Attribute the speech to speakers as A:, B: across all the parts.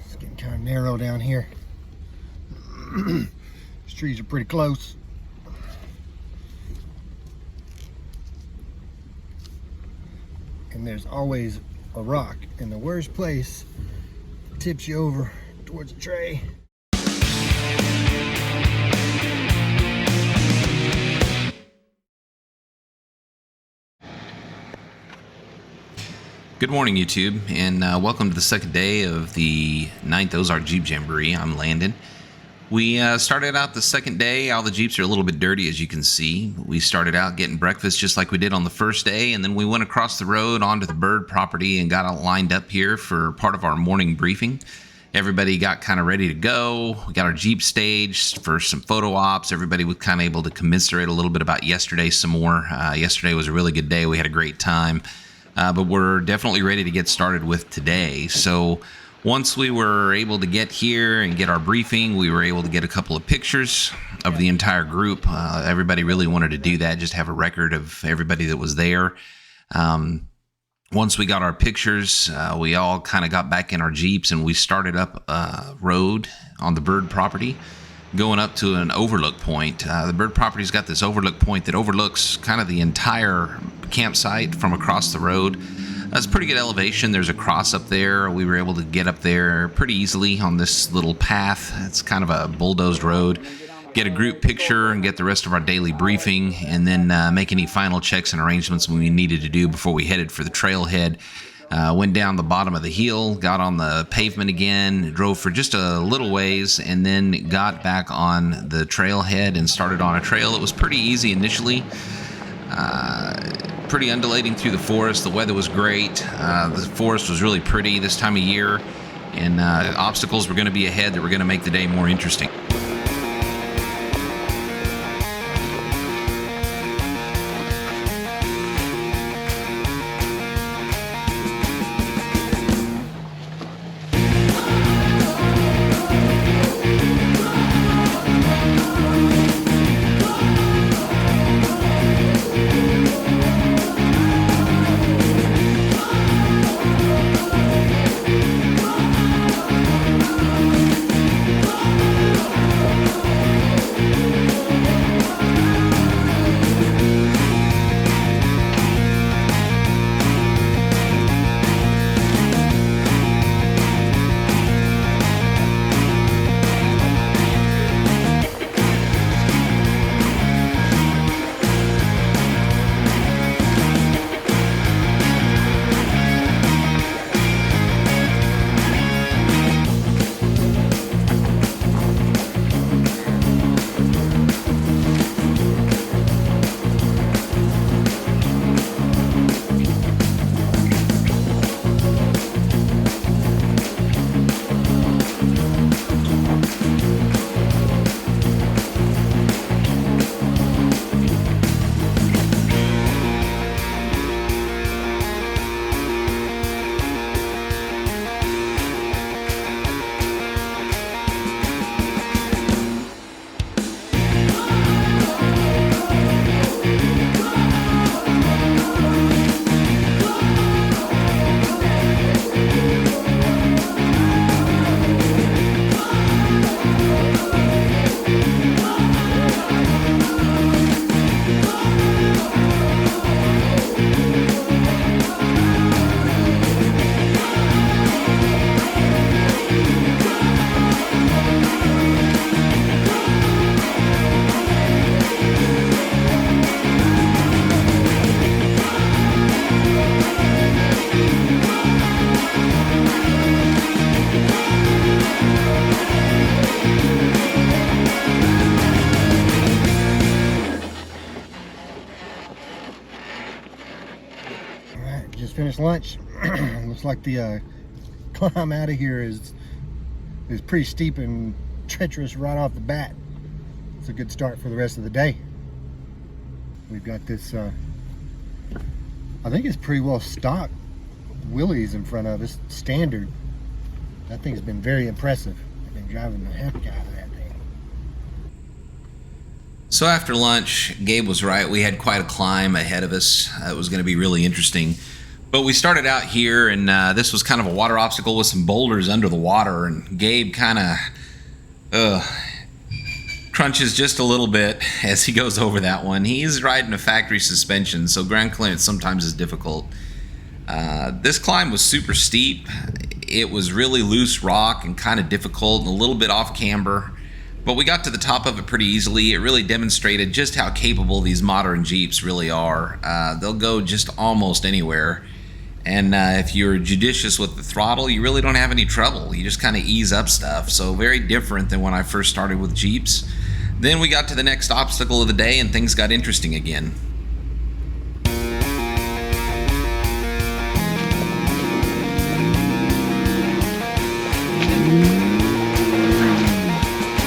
A: It's getting kind of narrow down here. These trees are pretty close. And there's always a rock in the worst place, tips you over towards the tray.
B: Good morning, YouTube, and welcome to the second day of the 9th Ozark Jeep Jamboree. I'm Landon. We started out the second day. All the Jeeps are a little bit dirty, as you can see. We started out getting breakfast just like we did on the first day, and then we went across the road onto the bird property and got all lined up here for part of our morning briefing. Everybody got kind of ready to go. We got our Jeep staged for some photo ops. Everybody was kind of able to commiserate a little bit about yesterday some more. Yesterday was a really good day. We had a great time. But we're definitely ready to get started with today. So once we were able to get here and get our briefing, we were able to get a couple of pictures of the entire group. Everybody really wanted to do that, just have a record of everybody that was there. Once we got our pictures, we all kind of got back in our Jeeps and we started up a road on the bird property, going up to an overlook point. The bird property's got this overlook point that overlooks kind of the entire campsite from across the road. That's pretty good elevation. There's a cross up there. We were able to get up there pretty easily on this little path. It's kind of a bulldozed road. Get a group picture and get the rest of our daily briefing, and then make any final checks and arrangements we needed to do before we headed for the trailhead. Went down the bottom of the hill, got on the pavement again, drove for just a little ways, and then got back on the trailhead and started on a trail. It was pretty easy initially, pretty undulating through the forest. The weather was great. The forest was really pretty this time of year, and obstacles were going to be ahead that were going to make the day more interesting.
A: Just finished lunch. Looks like the climb out of here is pretty steep and treacherous right off the bat. It's a good start for the rest of the day. We've got this, I think it's pretty well stocked Willys in front of us, standard. That thing's been very impressive. I've been driving the heck out of that thing.
B: So after lunch, Gabe was right. We had quite a climb ahead of us. It was going to be really interesting. But we started out here, and this was kind of a water obstacle with some boulders under the water, and Gabe kind of crunches just a little bit as he goes over that one. He's riding a factory suspension, so ground clearance sometimes is difficult. This climb was super steep. It was really loose rock and kind of difficult and a little bit off camber, but we got to the top of it pretty easily. It really demonstrated just how capable these modern Jeeps really are. They'll go just almost anywhere. And if you're judicious with the throttle, you really don't have any trouble. You just kind of ease up stuff. So very different than when I first started with Jeeps. Then we got to the next obstacle of the day and things got interesting again.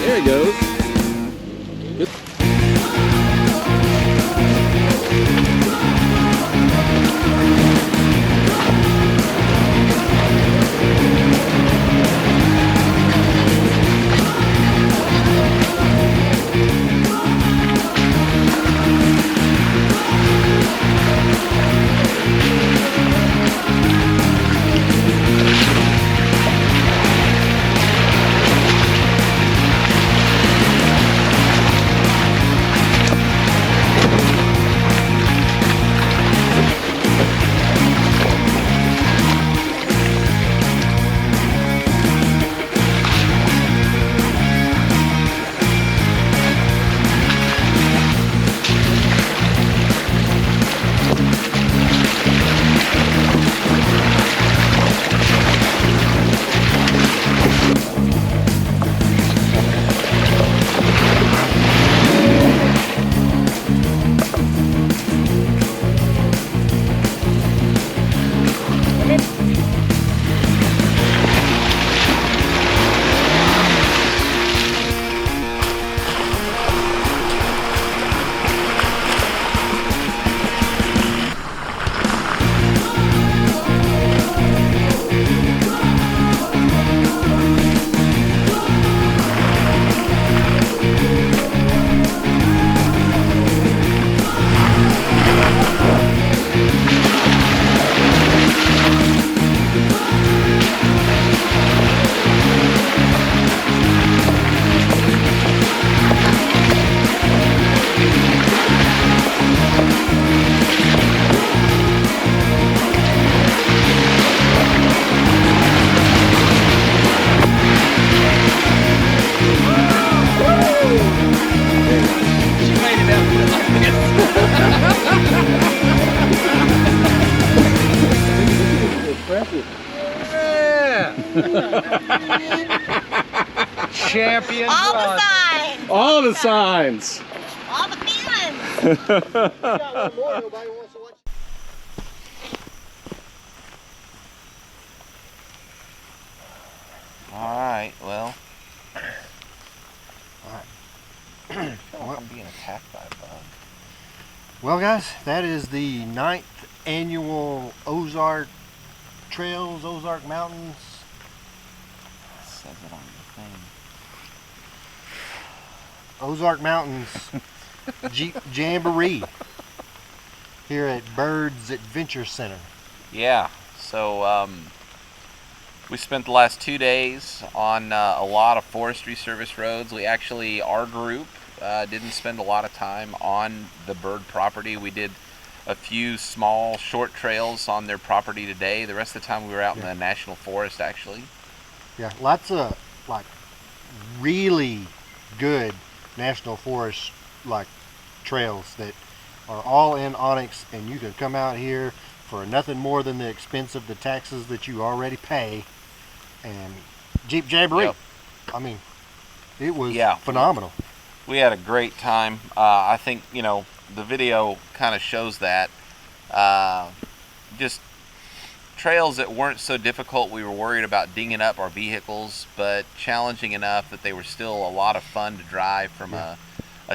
C: There he goes. Good.
D: Champion.
E: All the signs.
C: All the signs.
E: All the feelings.
B: Alright, well.
A: Alright.
B: I'm being attacked by a bug.
A: Well, guys, that is the 9th annual Ozark Trails, Ozark Mountains.
B: It says it on the thing.
A: Ozark Mountains Jeep Jamboree here at Bird's Adventure Center.
F: Yeah, so we spent the last 2 days on a lot of Forestry Service roads. We actually, our group, didn't spend a lot of time on the Bird property. We did a few small, short trails on their property today. The rest of the time we were out in the National Forest, actually.
A: Yeah, lots of like really good National Forest like trails that are all in Onyx, and you can come out here for nothing more than the expense of the taxes that you already pay. And Jeep Jamboree,
F: Yep.
A: I mean, it was
F: Yeah.
A: phenomenal.
F: We had a great time. I think, you know, the video kind of shows that. Just trails that weren't so difficult. We were worried about dinging up our vehicles, but challenging enough that they were still a lot of fun to drive from a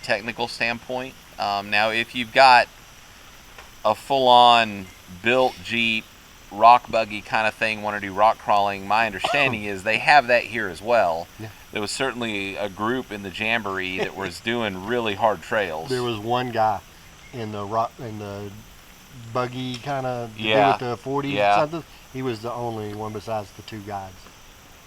F: technical standpoint. Now, if you've got a full-on built Jeep, rock buggy kind of thing, want to do rock crawling, my understanding is they have that here as well.
A: Yeah.
F: There was certainly a group in the Jamboree that was doing really hard trails.
A: There was one guy in the buggy kind of
F: Yeah.
A: with the 40
F: Yeah.
A: something. He was the only one besides the two guides.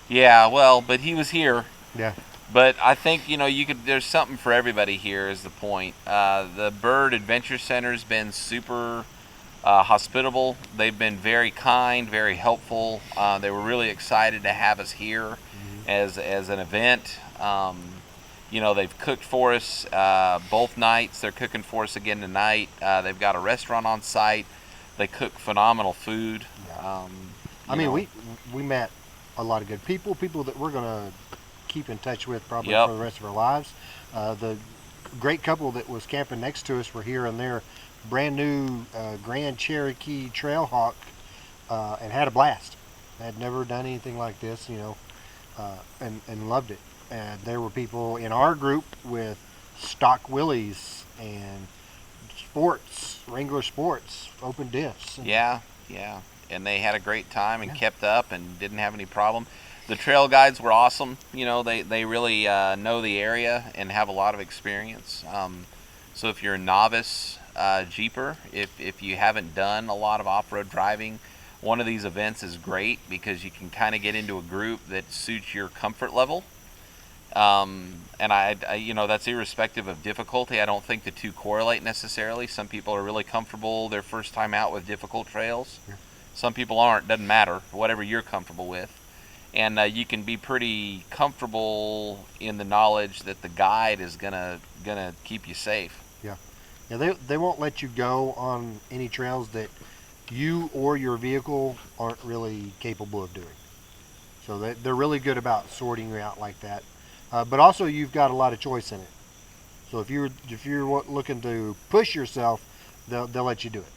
F: Yeah, well, but he was here.
A: Yeah.
F: But I think, there's something for everybody here is the point. The Bird Adventure Center's been super hospitable. They've been very kind, very helpful. They were really excited to have us here as an event. They've cooked for us both nights. They're cooking for us again tonight. They've got a restaurant on site. They cook phenomenal food.
A: Yeah. We met a lot of good people that we're going to keep in touch with probably
F: Yep.
A: for the rest of our lives. The great couple that was camping next to us were here on their brand new Grand Cherokee Trailhawk and had a blast. Had never done anything like this, and loved it. And there were people in our group with stock Willys and sports, Wrangler sports, open diffs.
F: Yeah. And they had a great time and kept up and didn't have any problem. The trail guides were awesome. They really know the area and have a lot of experience. So if you're a novice Jeeper, if you haven't done a lot of off-road driving, one of these events is great because you can kind of get into a group that suits your comfort level. And I that's irrespective of difficulty. I don't think the two correlate necessarily. Some people are really comfortable their first time out with difficult trails.
A: Yeah.
F: Some people aren't. Doesn't matter. Whatever you're comfortable with. And you can be pretty comfortable in the knowledge that the guide is gonna keep you safe.
A: Yeah, they won't let you go on any trails that you or your vehicle aren't really capable of doing. So they're really good about sorting you out like that. But also you've got a lot of choice in it. So if you're looking to push yourself, they'll let you do it.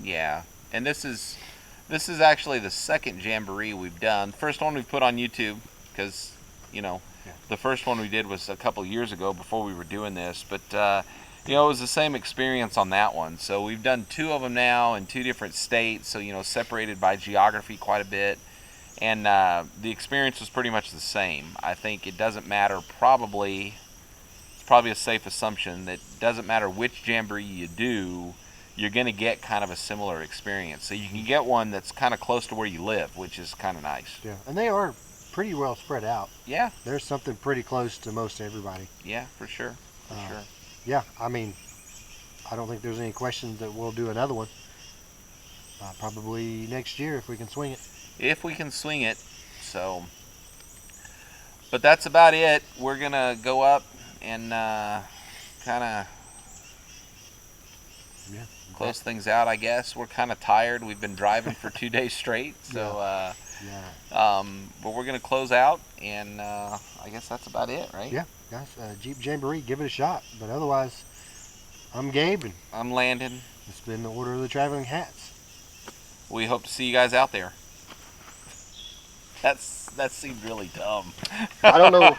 F: Yeah, and this is actually the second jamboree we've done. The first one we put on YouTube because the first one we did was a couple years ago before we were doing this, but it was the same experience on that one. So we've done two of them now in two different states, so separated by geography quite a bit, and the experience was pretty much the same. I think it doesn't matter. It's probably a safe assumption that it doesn't matter which jamboree you do, you're going to get kind of a similar experience. So you can get one that's kind of close to where you live, which is kind of nice.
A: Yeah, and they are pretty well spread out.
F: Yeah.
A: There's something pretty close to most everybody.
F: Yeah, for sure.
A: Yeah, I don't think there's any question that we'll do another one. Probably next year if we can swing it.
F: If we can swing it. So, but that's about it. We're going to go up and kind of close things out, I guess. We're kind of tired. We've been driving for 2 days straight. So, but we're going to close out, and I guess that's about it, right?
A: Yeah, guys, Jeep Jamboree, give it a shot. But otherwise, I'm Gabe, and
F: I'm Landon.
A: it's been the Order of the Traveling Hats.
F: We hope to see you guys out there. That seemed really dumb.
A: I don't know.